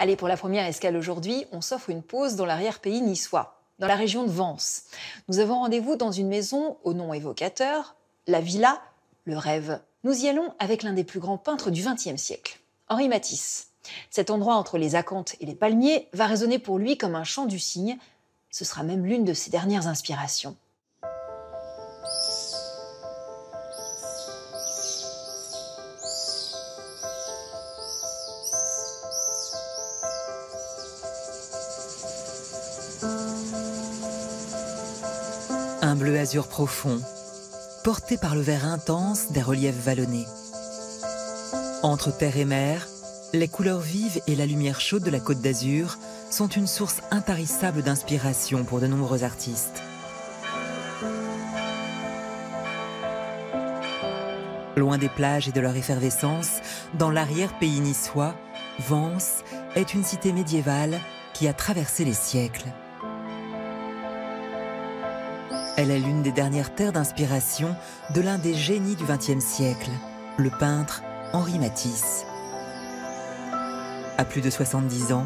Allez, pour la première escale aujourd'hui, on s'offre une pause dans l'arrière-pays niçois, dans la région de Vence. Nous avons rendez-vous dans une maison au nom évocateur, la villa, le rêve. Nous y allons avec l'un des plus grands peintres du XXe siècle, Henri Matisse. Cet endroit entre les acanthes et les palmiers va résonner pour lui comme un chant du cygne. Ce sera même l'une de ses dernières inspirations. Un bleu azur profond, porté par le vert intense des reliefs vallonnés. Entre terre et mer, les couleurs vives et la lumière chaude de la Côte d'Azur sont une source intarissable d'inspiration pour de nombreux artistes. Loin des plages et de leur effervescence, dans l'arrière-pays niçois, Vence est une cité médiévale qui a traversé les siècles. Elle est l'une des dernières terres d'inspiration de l'un des génies du XXe siècle, le peintre Henri Matisse. À plus de 70 ans,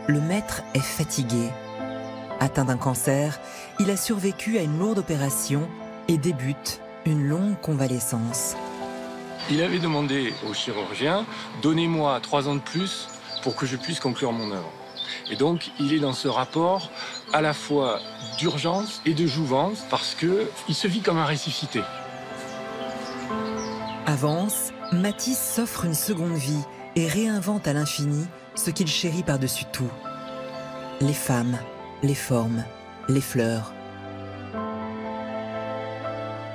le maître est fatigué. Atteint d'un cancer, il a survécu à une lourde opération et débute une longue convalescence. Il avait demandé au chirurgien « Donnez-moi 3 ans de plus pour que je puisse conclure mon œuvre ». Et donc, il est dans ce rapport à la fois d'urgence et de jouvence parce qu'il se vit comme un ressuscité. À Vence, Matisse s'offre une seconde vie et réinvente à l'infini ce qu'il chérit par-dessus tout. Les femmes, les formes, les fleurs.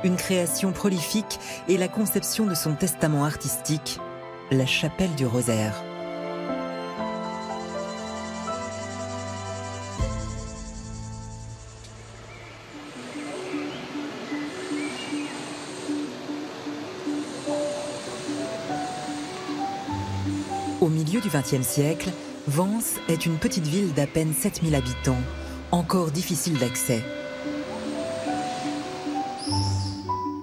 Une création prolifique est la conception de son testament artistique, la chapelle du Rosaire. Au milieu du XXe siècle, Vence est une petite ville d'à peine 7000 habitants, encore difficile d'accès.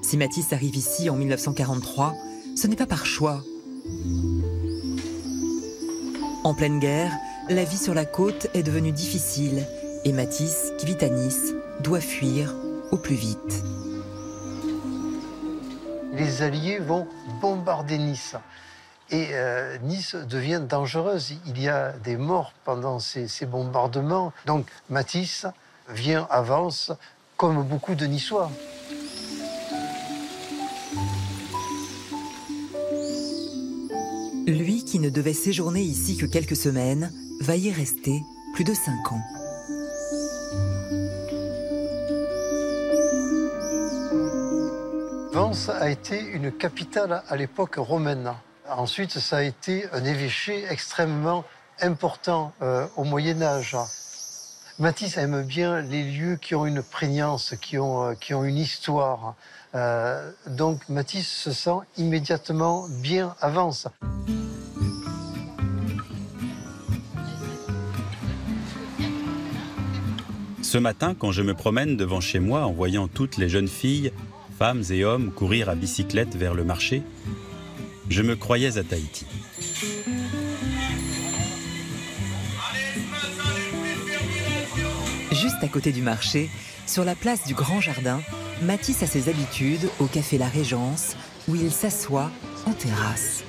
Si Matisse arrive ici en 1943, ce n'est pas par choix. En pleine guerre, la vie sur la côte est devenue difficile et Matisse, qui vit à Nice, doit fuir au plus vite. Les Alliés vont bombarder Nice. Et Nice devient dangereuse. Il y a des morts pendant ces bombardements. Donc Matisse vient à Vence comme beaucoup de Niçois. Lui, qui ne devait séjourner ici que quelques semaines, va y rester plus de 5 ans. Vence a été une capitale à l'époque romaine. Ensuite, ça a été un évêché extrêmement important au Moyen-Âge. Matisse aime bien les lieux qui ont une prégnance, qui ont une histoire. Donc Matisse se sent immédiatement bien à Vence. Ce matin, quand je me promène devant chez moi en voyant toutes les jeunes filles, femmes et hommes courir à bicyclette vers le marché, je me croyais à Tahiti. Juste à côté du marché, sur la place du Grand Jardin, Matisse a ses habitudes au café La Régence, où il s'assoit en terrasse.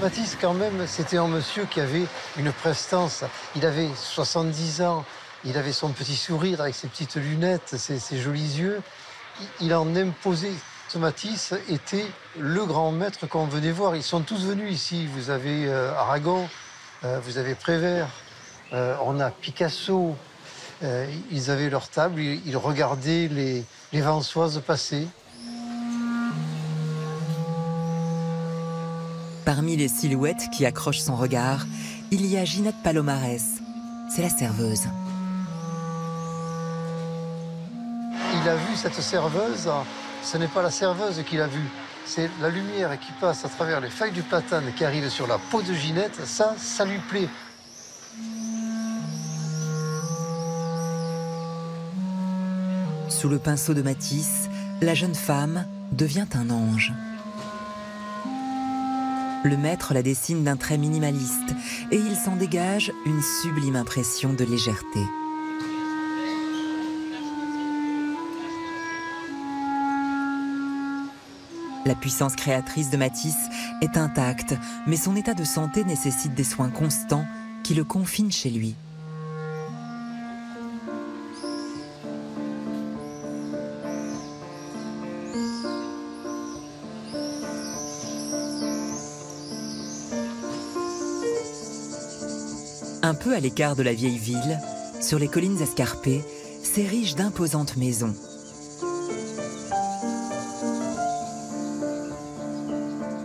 Matisse, quand même, c'était un monsieur qui avait une prestance. Il avait 70 ans, il avait son petit sourire avec ses petites lunettes, ses jolis yeux. Il en imposait. Ce Matisse était le grand maître qu'on venait voir. Ils sont tous venus ici. Vous avez Aragon, vous avez Prévert, on a Picasso. Ils avaient leur table, ils regardaient les Vensoises passer. Parmi les silhouettes qui accrochent son regard, il y a Ginette Palomares. C'est la serveuse. Il a vu cette serveuse, ce n'est pas la serveuse qu'il a vue, c'est la lumière qui passe à travers les feuilles du platane qui arrive sur la peau de Ginette, ça lui plaît. Sous le pinceau de Matisse, la jeune femme devient un ange. Le maître la dessine d'un trait minimaliste et il s'en dégage une sublime impression de légèreté. La puissance créatrice de Matisse est intacte, mais son état de santé nécessite des soins constants qui le confinent chez lui. Un peu à l'écart de la vieille ville, sur les collines escarpées, s'érigent d'imposantes maisons.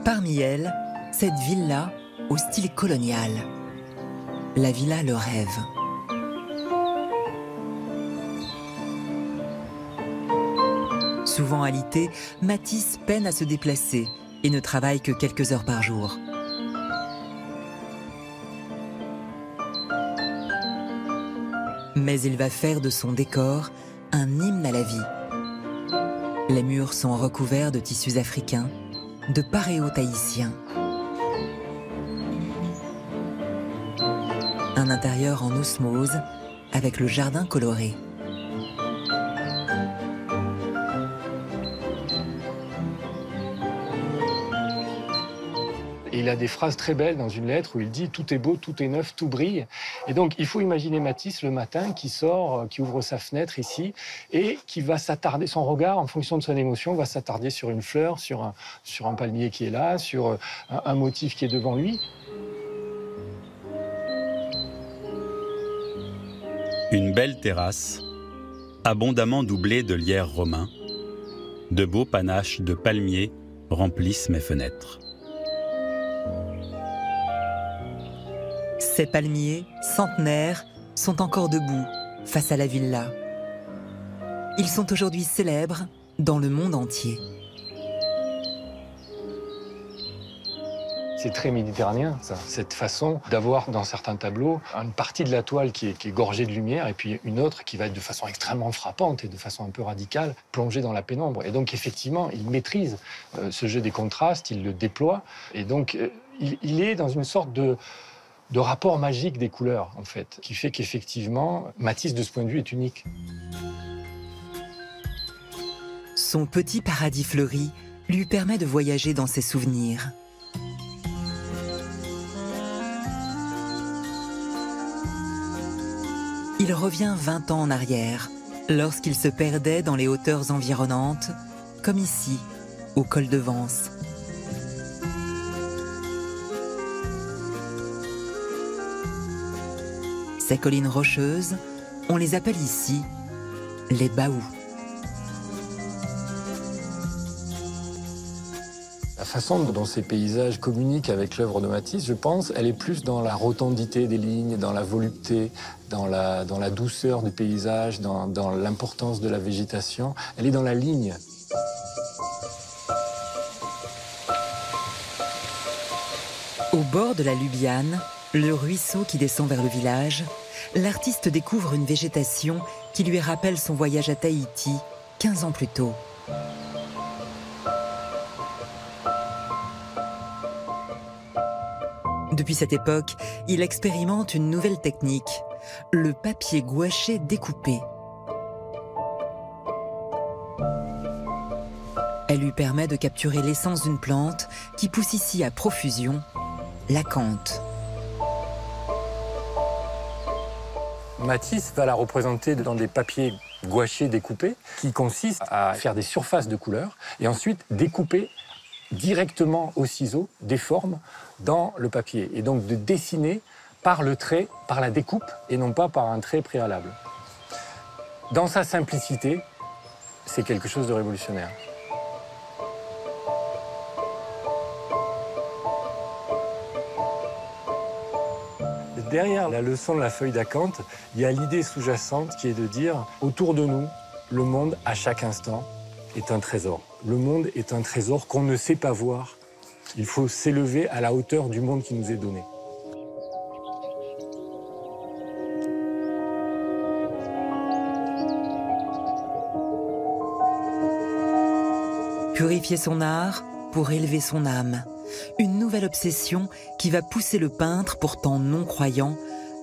Parmi elles, cette villa au style colonial. La villa Le Rêve. Souvent alité, Matisse peine à se déplacer et ne travaille que quelques heures par jour. Mais il va faire de son décor un hymne à la vie. Les murs sont recouverts de tissus africains, de paréos tahitiens. Un intérieur en osmose avec le jardin coloré. Et il a des phrases très belles dans une lettre où il dit « Tout est beau, tout est neuf, tout brille ». Et donc, il faut imaginer Matisse le matin qui sort, qui ouvre sa fenêtre ici et qui va s'attarder, son regard, en fonction de son émotion, va s'attarder sur une fleur, sur un palmier qui est là, sur un motif qui est devant lui. Une belle terrasse, abondamment doublée de lierre romain. De beaux panaches de palmiers remplissent mes fenêtres. Ces palmiers, centenaires, sont encore debout face à la villa. Ils sont aujourd'hui célèbres dans le monde entier. C'est très méditerranéen, ça. Cette façon d'avoir dans certains tableaux une partie de la toile qui est gorgée de lumière et puis une autre qui va être de façon extrêmement frappante et de façon un peu radicale, plongée dans la pénombre. Et donc effectivement, il maîtrise ce jeu des contrastes, il le déploie. Et donc il est dans une sorte de rapport magique des couleurs, en fait, qui fait qu'effectivement, Matisse, de ce point de vue, est unique. Son petit paradis fleuri lui permet de voyager dans ses souvenirs. Il revient 20 ans en arrière, lorsqu'il se perdait dans les hauteurs environnantes, comme ici, au col de Vence. Ces collines rocheuses, on les appelle ici les Baous. La façon dont ces paysages communiquent avec l'œuvre de Matisse, je pense, elle est plus dans la rotondité des lignes, dans la volupté, dans la douceur du paysage, dans l'importance de la végétation. Elle est dans la ligne. Au bord de la Lubiane, le ruisseau qui descend vers le village, l'artiste découvre une végétation qui lui rappelle son voyage à Tahiti 15 ans plus tôt. Depuis cette époque, il expérimente une nouvelle technique, le papier gouaché découpé. Elle lui permet de capturer l'essence d'une plante qui pousse ici à profusion, l'acanthe. Matisse va la représenter dans des papiers gouachés découpés qui consistent à faire des surfaces de couleurs et ensuite découper directement au ciseau des formes dans le papier et donc de dessiner par le trait, par la découpe et non pas par un trait préalable. Dans sa simplicité, c'est quelque chose de révolutionnaire. Derrière la leçon de la feuille d'acanthe, il y a l'idée sous-jacente qui est de dire autour de nous, le monde à chaque instant est un trésor. Le monde est un trésor qu'on ne sait pas voir. Il faut s'élever à la hauteur du monde qui nous est donné. Purifier son art pour élever son âme. une nouvelle obsession qui va pousser le peintre, pourtant non-croyant,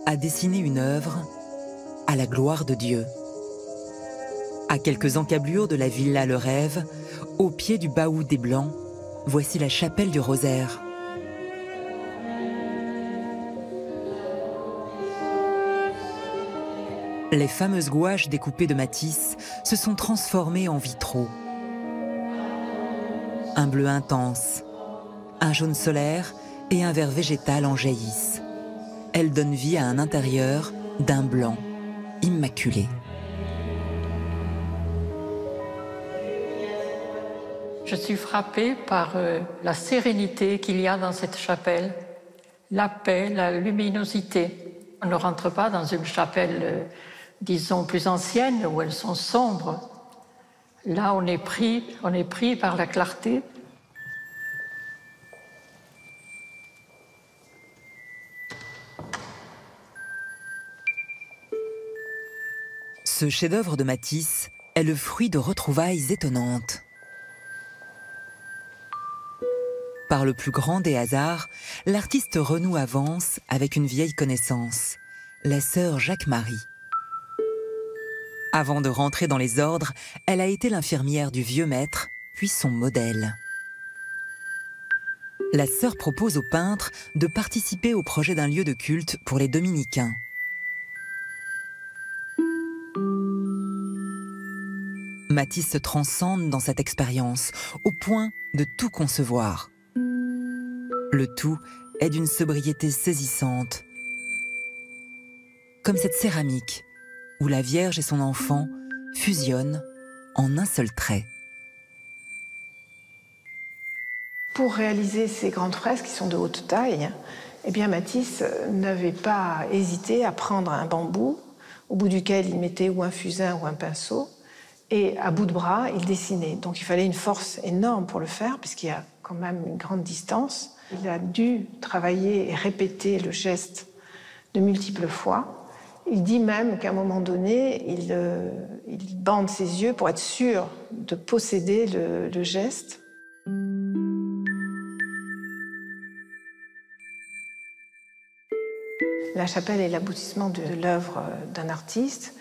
à dessiner une œuvre à la gloire de Dieu. À quelques encablures de la villa Le Rêve, au pied du Bahut des Blancs, voici la chapelle du Rosaire. Les fameuses gouaches découpées de Matisse se sont transformées en vitraux. Un bleu intense, un jaune solaire et un vert végétal en jaillissent. Elles donnent vie à un intérieur d'un blanc immaculé. Je suis frappée par la sérénité qu'il y a dans cette chapelle, la paix, la luminosité. On ne rentre pas dans une chapelle, disons, plus ancienne, où elles sont sombres. Là, on est pris par la clarté. Ce chef-d'œuvre de Matisse est le fruit de retrouvailles étonnantes. Par le plus grand des hasards, l'artiste renoue à Vence avec une vieille connaissance, la sœur Jacques-Marie. Avant de rentrer dans les ordres, elle a été l'infirmière du vieux maître, puis son modèle. La sœur propose au peintre de participer au projet d'un lieu de culte pour les dominicains. Matisse se transcende dans cette expérience, au point de tout concevoir. Le tout est d'une sobriété saisissante. Comme cette céramique, où la Vierge et son enfant fusionnent en un seul trait. Pour réaliser ces grandes fresques qui sont de haute taille, eh bien Matisse n'avait pas hésité à prendre un bambou, au bout duquel il mettait ou un fusain ou un pinceau, et à bout de bras, il dessinait. Donc il fallait une force énorme pour le faire, puisqu'il y a quand même une grande distance. Il a dû travailler et répéter le geste de multiples fois. Il dit même qu'à un moment donné, il bande ses yeux pour être sûr de posséder le geste. La chapelle est l'aboutissement de l'œuvre d'un artiste,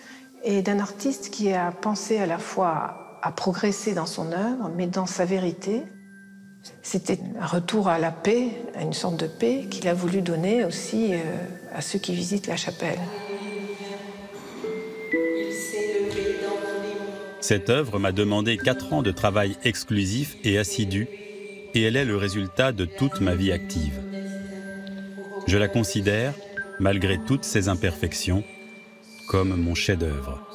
et d'un artiste qui a pensé à la fois à progresser dans son œuvre, mais dans sa vérité. C'était un retour à la paix, à une sorte de paix qu'il a voulu donner aussi à ceux qui visitent la chapelle. Cette œuvre m'a demandé 4 ans de travail exclusif et assidu, et elle est le résultat de toute ma vie active. Je la considère, malgré toutes ses imperfections, comme mon chef-d'œuvre.